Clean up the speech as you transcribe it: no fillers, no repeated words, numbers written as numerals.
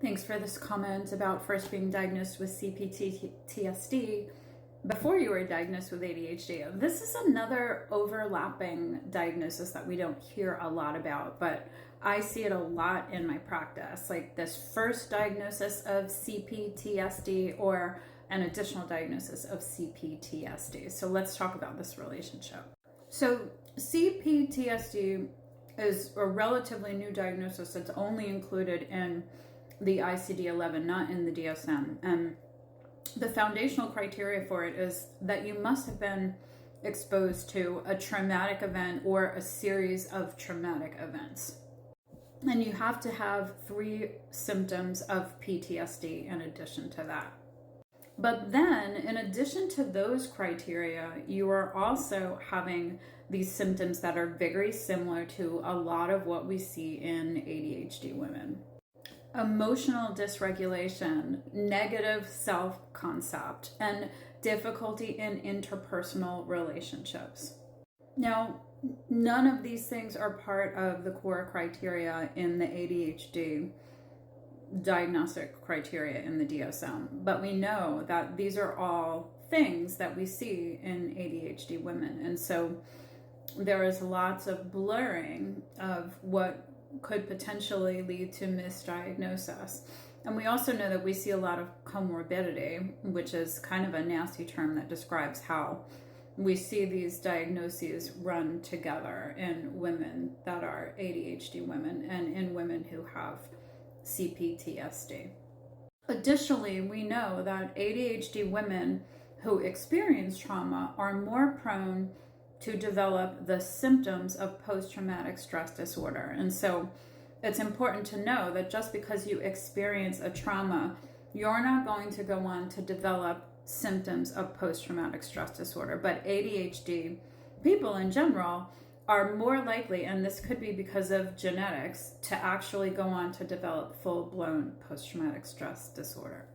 Thanks for this comment about first being diagnosed with CPTSD before you were diagnosed with ADHD. This is another overlapping diagnosis that we don't hear a lot about, but I see it a lot in my practice, like this first diagnosis of CPTSD or an additional diagnosis of CPTSD. So let's talk about this relationship. So CPTSD is a relatively new diagnosis that's only included in the ICD-11, not in the DSM. And the foundational criteria for it is that you must have been exposed to a traumatic event or a series of traumatic events. And you have to have 3 symptoms of PTSD in addition to that. But then, in addition to those criteria, you are also having these symptoms that are very similar to a lot of what we see in ADHD women. Emotional dysregulation, negative self-concept, and difficulty in interpersonal relationships. Now, none of these things are part of the core criteria in the ADHD diagnostic criteria in the DSM, but we know that these are all things that we see in ADHD women, and so there is lots of blurring of what could potentially lead to misdiagnosis. And we also know that we see a lot of comorbidity, which is kind of a nasty term that describes how we see these diagnoses run together in women that are ADHD women and in women who have CPTSD. Additionally, we know that ADHD women who experience trauma are more prone to develop the symptoms of post-traumatic stress disorder. And so it's important to know that just because you experience a trauma, you're not going to go on to develop symptoms of post-traumatic stress disorder. But ADHD people in general are more likely, and this could be because of genetics, to actually go on to develop full-blown post-traumatic stress disorder.